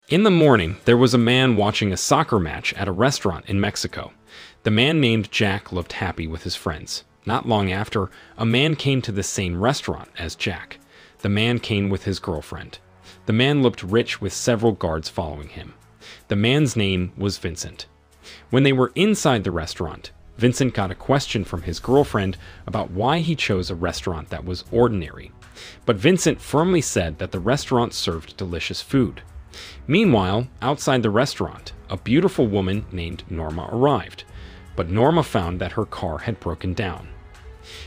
In the morning, there was a man watching a soccer match at a restaurant in Mexico. The man named Jack looked happy with his friends. Not long after, a man came to the same restaurant as Jack. The man came with his girlfriend. The man looked rich with several guards following him. The man's name was Vincent. When they were inside the restaurant, Vincent got a question from his girlfriend about why he chose a restaurant that was ordinary. But Vincent firmly said that the restaurant served delicious food. Meanwhile, outside the restaurant, a beautiful woman named Norma arrived. But Norma found that her car had broken down.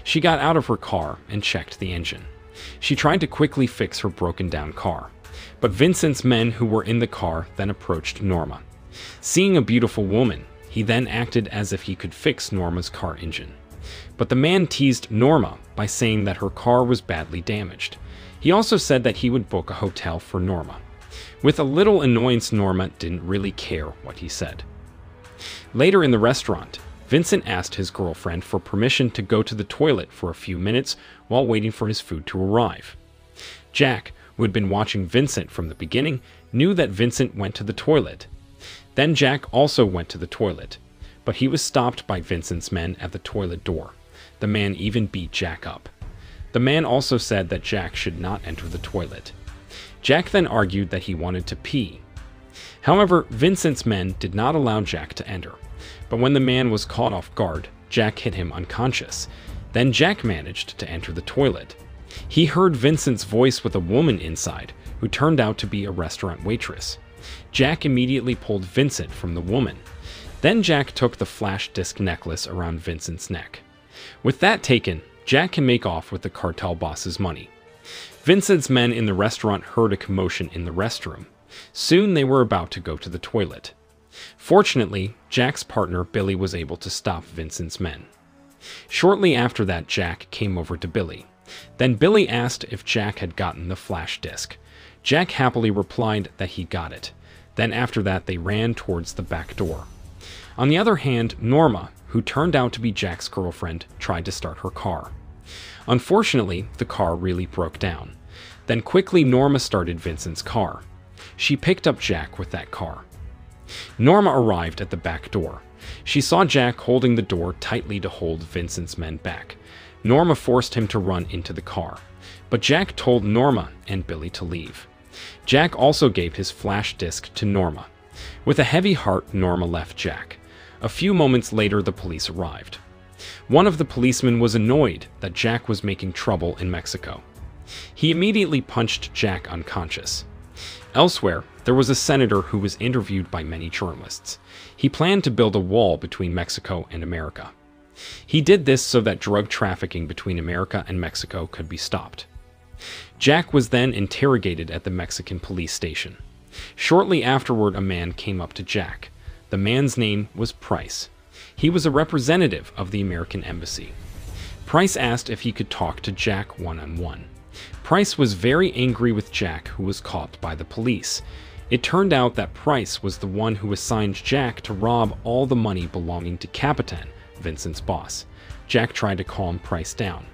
She got out of her car and checked the engine. She tried to quickly fix her broken down car. But Vincent's men who were in the car then approached Norma. Seeing a beautiful woman, he then acted as if he could fix Norma's car engine. But the man teased Norma by saying that her car was badly damaged. He also said that he would book a hotel for Norma. With a little annoyance, Norma didn't really care what he said. Later in the restaurant, Vincent asked his girlfriend for permission to go to the toilet for a few minutes while waiting for his food to arrive. Jack, who had been watching Vincent from the beginning, knew that Vincent went to the toilet. Then Jack also went to the toilet, but he was stopped by Vincent's men at the toilet door. The man even beat Jack up. The man also said that Jack should not enter the toilet. Jack then argued that he wanted to pee. However, Vincent's men did not allow Jack to enter. But when the man was caught off guard, Jack hit him unconscious. Then Jack managed to enter the toilet. He heard Vincent's voice with a woman inside, who turned out to be a restaurant waitress. Jack immediately pulled Vincent from the woman. Then Jack took the flash disc necklace around Vincent's neck. With that taken, Jack can make off with the cartel boss's money. Vincent's men in the restaurant heard a commotion in the restroom. Soon they were about to go to the toilet. Fortunately, Jack's partner Billy was able to stop Vincent's men. Shortly after that, Jack came over to Billy. Then Billy asked if Jack had gotten the flash disc. Jack happily replied that he got it. Then after that, they ran towards the back door. On the other hand, Norma, who turned out to be Jack's girlfriend, tried to start her car. Unfortunately, the car really broke down. Then quickly Norma started Vincent's car. She picked up Jack with that car. Norma arrived at the back door. She saw Jack holding the door tightly to hold Vincent's men back. Norma forced him to run into the car, but Jack told Norma and Billy to leave. Jack also gave his flash disc to Norma. With a heavy heart, Norma left Jack. A few moments later, the police arrived. One of the policemen was annoyed that Jack was making trouble in Mexico. He immediately punched Jack unconscious. Elsewhere, there was a senator who was interviewed by many journalists. He planned to build a wall between Mexico and America. He did this so that drug trafficking between America and Mexico could be stopped. Jack was then interrogated at the Mexican police station. Shortly afterward, a man came up to Jack. The man's name was Price. He was a representative of the American embassy. Price asked if he could talk to Jack one-on-one. Price was very angry with Jack, who was caught by the police. It turned out that Price was the one who assigned Jack to rob all the money belonging to Capitan, Vincent's boss. Jack tried to calm Price down.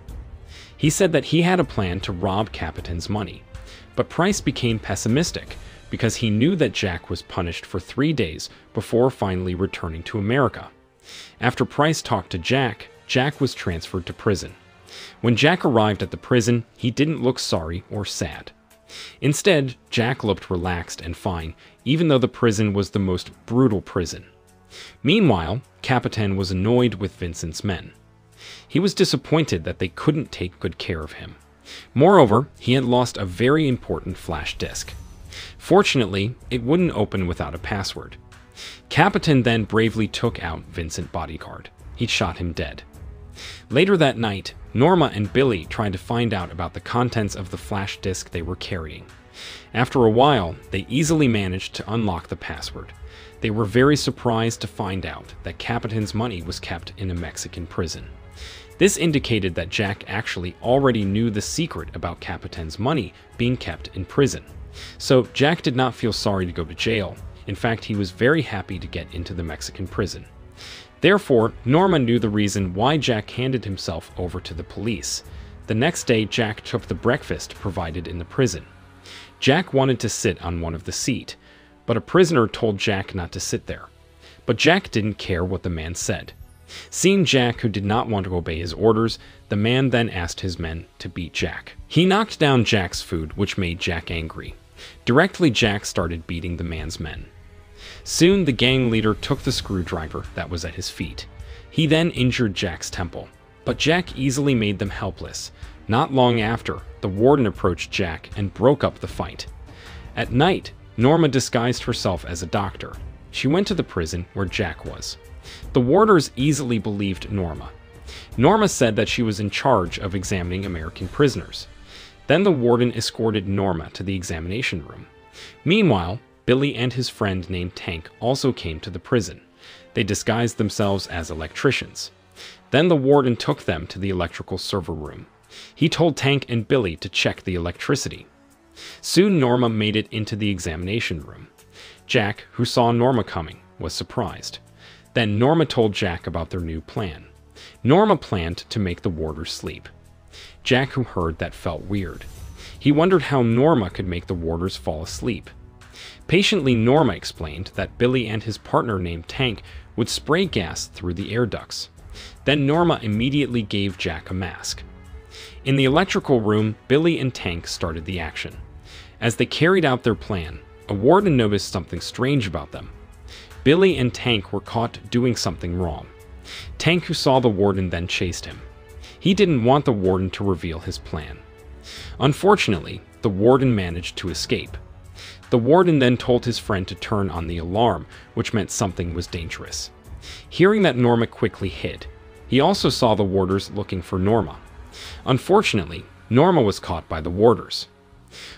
He said that he had a plan to rob Capitan's money. But Price became pessimistic because he knew that Jack was punished for 3 days before finally returning to America. After Price talked to Jack, Jack was transferred to prison. When Jack arrived at the prison, he didn't look sorry or sad. Instead, Jack looked relaxed and fine, even though the prison was the most brutal prison. Meanwhile, Capitan was annoyed with Vincent's men. He was disappointed that they couldn't take good care of him. Moreover, he had lost a very important flash disk. Fortunately, it wouldn't open without a password. Capitan then bravely took out Vincent's bodyguard. He shot him dead. Later that night, Norma and Billy tried to find out about the contents of the flash disk they were carrying. After a while, they easily managed to unlock the password. They were very surprised to find out that Capitan's money was kept in a Mexican prison. This indicated that Jack actually already knew the secret about Capitan's money being kept in prison. So Jack did not feel sorry to go to jail. In fact, he was very happy to get into the Mexican prison. Therefore, Norma knew the reason why Jack handed himself over to the police. The next day, Jack took the breakfast provided in the prison. Jack wanted to sit on one of the seats, but a prisoner told Jack not to sit there. But Jack didn't care what the man said. Seeing Jack, who did not want to obey his orders, the man then asked his men to beat Jack. He knocked down Jack's food, which made Jack angry. Directly, Jack started beating the man's men. Soon, the gang leader took the screwdriver that was at his feet. He then injured Jack's temple, but Jack easily made them helpless. Not long after, the warden approached Jack and broke up the fight. At night, Norma disguised herself as a doctor. She went to the prison where Jack was. The warders easily believed Norma. Norma said that she was in charge of examining American prisoners. Then the warden escorted Norma to the examination room. Meanwhile, Billy and his friend named Tank also came to the prison. They disguised themselves as electricians. Then the warden took them to the electrical server room. He told Tank and Billy to check the electricity. Soon Norma made it into the examination room. Jack, who saw Norma coming, was surprised. Then Norma told Jack about their new plan. Norma planned to make the warders sleep. Jack, who heard that, felt weird. He wondered how Norma could make the warders fall asleep. Patiently, Norma explained that Billy and his partner named Tank would spray gas through the air ducts. Then Norma immediately gave Jack a mask. In the electrical room, Billy and Tank started the action. As they carried out their plan, a warden noticed something strange about them. Billy and Tank were caught doing something wrong. Tank, who saw the warden, then chased him. He didn't want the warden to reveal his plan. Unfortunately, the warden managed to escape. The warden then told his friend to turn on the alarm, which meant something was dangerous. Hearing that, Norma quickly hid. He also saw the warders looking for Norma. Unfortunately, Norma was caught by the warders.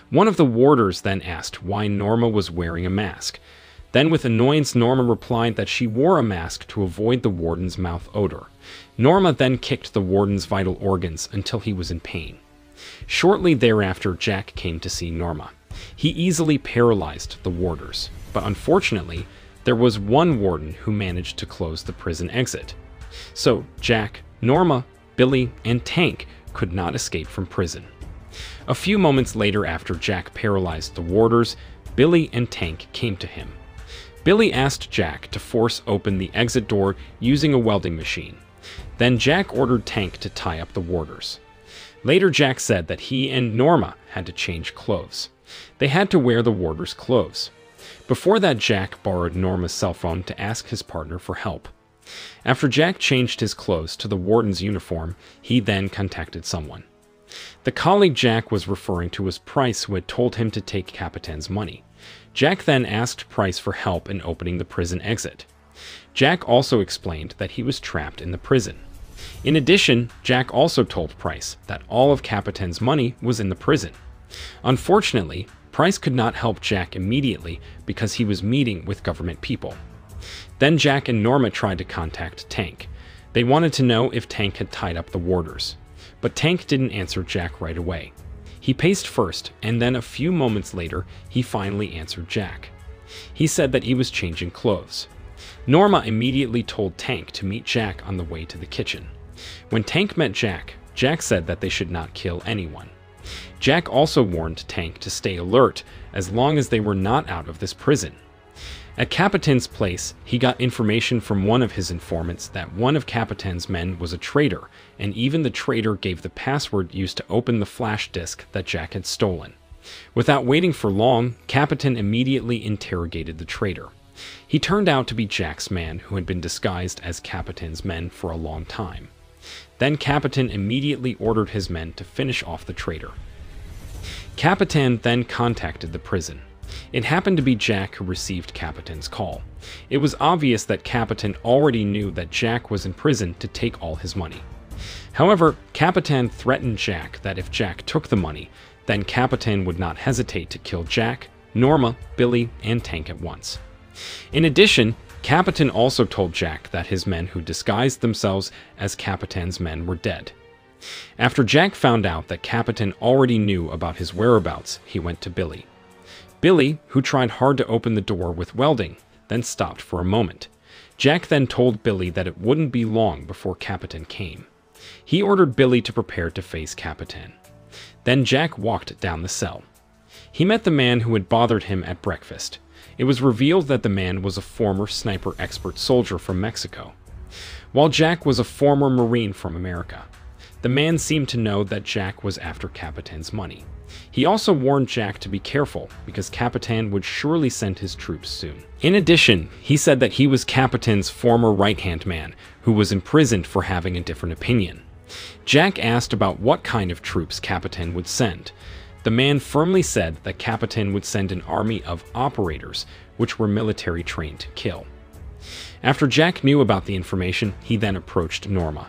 One of the warders then asked why Norma was wearing a mask. Then with annoyance, Norma replied that she wore a mask to avoid the warden's mouth odor. Norma then kicked the warden's vital organs until he was in pain. Shortly thereafter, Jack came to see Norma. He easily paralyzed the warders, but unfortunately, there was one warden who managed to close the prison exit. So Jack, Norma, Billy, and Tank could not escape from prison. A few moments later, after Jack paralyzed the warders, Billy and Tank came to him. Billy asked Jack to force open the exit door using a welding machine. Then Jack ordered Tank to tie up the warders. Later, Jack said that he and Norma had to change clothes. They had to wear the warders' clothes. Before that, Jack borrowed Norma's cell phone to ask his partner for help. After Jack changed his clothes to the warden's uniform, he then contacted someone. The colleague Jack was referring to was Price, who had told him to take Capitan's money. Jack then asked Price for help in opening the prison exit. Jack also explained that he was trapped in the prison. In addition, Jack also told Price that all of Capitan's money was in the prison. Unfortunately, Price could not help Jack immediately because he was meeting with government people. Then Jack and Norma tried to contact Tank. They wanted to know if Tank had tied up the warders. But Tank didn't answer Jack right away. He paced first, and then a few moments later, he finally answered Jack. He said that he was changing clothes. Norma immediately told Tank to meet Jack on the way to the kitchen. When Tank met Jack, Jack said that they should not kill anyone. Jack also warned Tank to stay alert as long as they were not out of this prison. At Capitan's place, he got information from one of his informants that one of Capitan's men was a traitor, and even the traitor gave the password used to open the flash disk that Jack had stolen. Without waiting for long, Capitan immediately interrogated the traitor. He turned out to be Jack's man, who had been disguised as Capitan's men for a long time. Then Capitan immediately ordered his men to finish off the traitor. Capitan then contacted the prison. It happened to be Jack who received Capitan's call. It was obvious that Capitan already knew that Jack was in prison to take all his money. However, Capitan threatened Jack that if Jack took the money, then Capitan would not hesitate to kill Jack, Norma, Billy, and Tank at once. In addition, Capitan also told Jack that his men who disguised themselves as Capitan's men were dead. After Jack found out that Capitan already knew about his whereabouts, he went to Billy. Billy, who tried hard to open the door with welding, then stopped for a moment. Jack then told Billy that it wouldn't be long before Capitan came. He ordered Billy to prepare to face Capitan. Then Jack walked down the cell. He met the man who had bothered him at breakfast. It was revealed that the man was a former sniper expert soldier from Mexico, while Jack was a former Marine from America. The man seemed to know that Jack was after Capitan's money. He also warned Jack to be careful, because Capitan would surely send his troops soon. In addition, he said that he was Capitan's former right-hand man, who was imprisoned for having a different opinion. Jack asked about what kind of troops Capitan would send. The man firmly said that Capitan would send an army of operators, which were military trained to kill. After Jack knew about the information, he then approached Norma.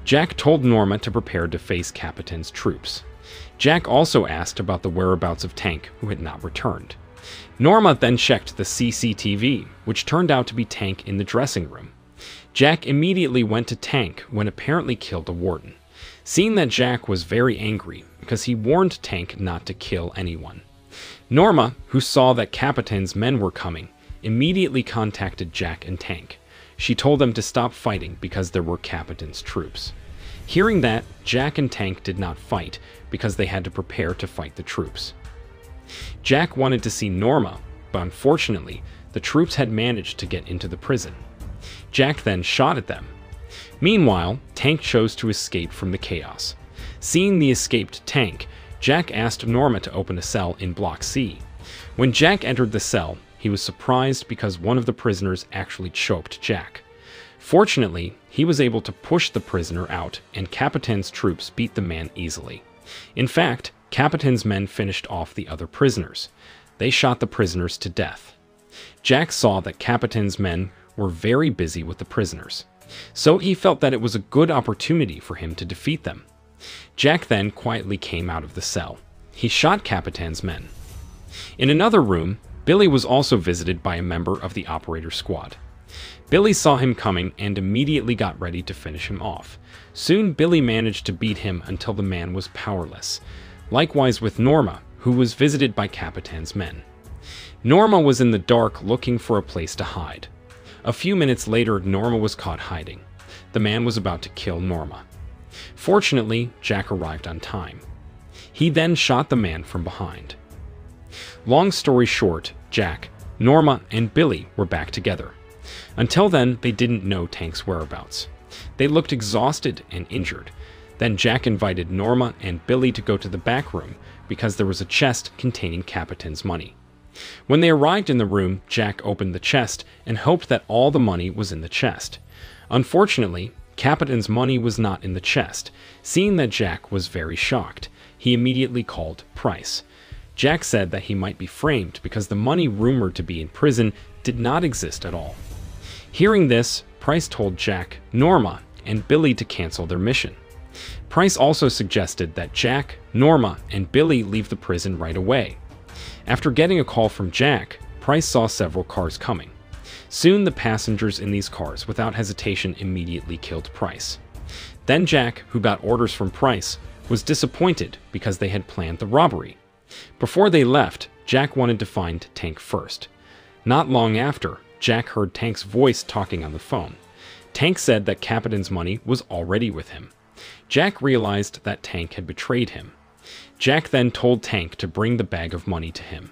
Jack told Norma to prepare to face Capitan's troops. Jack also asked about the whereabouts of Tank, who had not returned. Norma then checked the CCTV, which turned out to be Tank in the dressing room. Jack immediately went to Tank when apparently killed a warden. Seeing that, Jack was very angry because he warned Tank not to kill anyone. Norma, who saw that Capitan's men were coming, immediately contacted Jack and Tank. She told them to stop fighting because there were Capitan's troops. Hearing that, Jack and Tank did not fight because they had to prepare to fight the troops. Jack wanted to see Norma, but unfortunately, the troops had managed to get into the prison. Jack then shot at them. Meanwhile, Tank chose to escape from the chaos. Seeing the escaped Tank, Jack asked Norma to open a cell in Block C. When Jack entered the cell, he was surprised because one of the prisoners actually choked Jack. Fortunately, he was able to push the prisoner out, and Capitan's troops beat the man easily. In fact, Capitan's men finished off the other prisoners. They shot the prisoners to death. Jack saw that Capitan's men were very busy with the prisoners, so he felt that it was a good opportunity for him to defeat them. Jack then quietly came out of the cell. He shot Capitan's men. In another room, Billy was also visited by a member of the operator squad. Billy saw him coming and immediately got ready to finish him off. Soon, Billy managed to beat him until the man was powerless. Likewise with Norma, who was visited by Capitan's men. Norma was in the dark looking for a place to hide. A few minutes later, Norma was caught hiding. The man was about to kill Norma. Fortunately, Jack arrived on time. He then shot the man from behind. Long story short, Jack, Norma, and Billy were back together. Until then, they didn't know Tank's whereabouts. They looked exhausted and injured. Then Jack invited Norma and Billy to go to the back room because there was a chest containing Capitan's money. When they arrived in the room, Jack opened the chest and hoped that all the money was in the chest. Unfortunately, Capitan's money was not in the chest. Seeing that, Jack was very shocked. He immediately called Price. Jack said that he might be framed because the money rumored to be in prison did not exist at all. Hearing this, Price told Jack, Norma, and Billy to cancel their mission. Price also suggested that Jack, Norma, and Billy leave the prison right away. After getting a call from Jack, Price saw several cars coming. Soon the passengers in these cars, without hesitation, immediately killed Price. Then Jack, who got orders from Price, was disappointed because they had planned the robbery. Before they left, Jack wanted to find Tank first. Not long after, Jack heard Tank's voice talking on the phone. Tank said that Capitan's money was already with him. Jack realized that Tank had betrayed him. Jack then told Tank to bring the bag of money to him.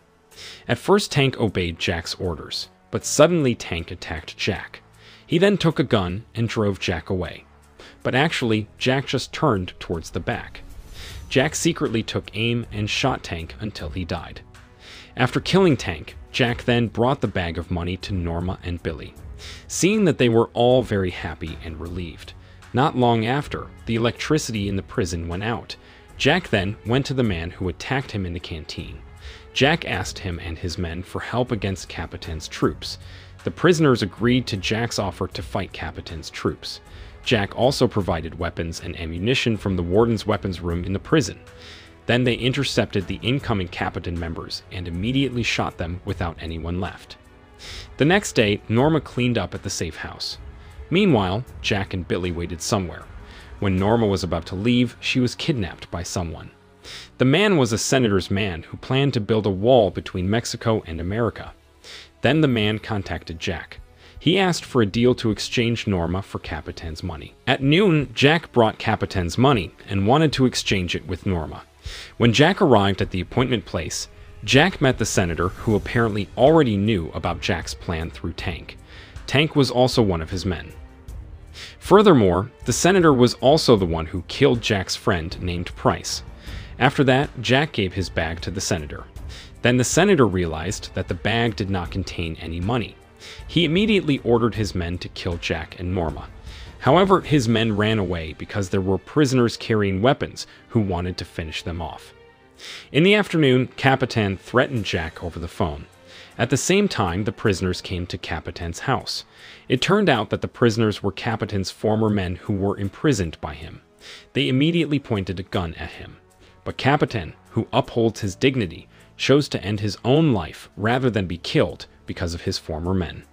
At first, Tank obeyed Jack's orders, but suddenly Tank attacked Jack. He then took a gun and drove Jack away. But actually, Jack just turned towards the back. Jack secretly took aim and shot Tank until he died. After killing Tank, Jack then brought the bag of money to Norma and Billy. Seeing that they were all very happy and relieved. Not long after, the electricity in the prison went out. Jack then went to the man who attacked him in the canteen. Jack asked him and his men for help against Capitan's troops. The prisoners agreed to Jack's offer to fight Capitan's troops. Jack also provided weapons and ammunition from the warden's weapons room in the prison. Then they intercepted the incoming Capitan members and immediately shot them without anyone left. The next day, Norma cleaned up at the safe house. Meanwhile, Jack and Billy waited somewhere. When Norma was about to leave, she was kidnapped by someone. The man was a senator's man who planned to build a wall between Mexico and America. Then the man contacted Jack. He asked for a deal to exchange Norma for Capitan's money. At noon, Jack brought Capitan's money and wanted to exchange it with Norma. When Jack arrived at the appointment place, Jack met the senator, who apparently already knew about Jack's plan through Tank. Tank was also one of his men. Furthermore, the senator was also the one who killed Jack's friend named Price. After that, Jack gave his bag to the senator. Then the senator realized that the bag did not contain any money. He immediately ordered his men to kill Jack and Norma. However, his men ran away because there were prisoners carrying weapons who wanted to finish them off. In the afternoon, Capitan threatened Jack over the phone. At the same time, the prisoners came to Capitan's house. It turned out that the prisoners were Capitan's former men who were imprisoned by him. They immediately pointed a gun at him. But Capitan, who upholds his dignity, chose to end his own life rather than be killed because of his former men.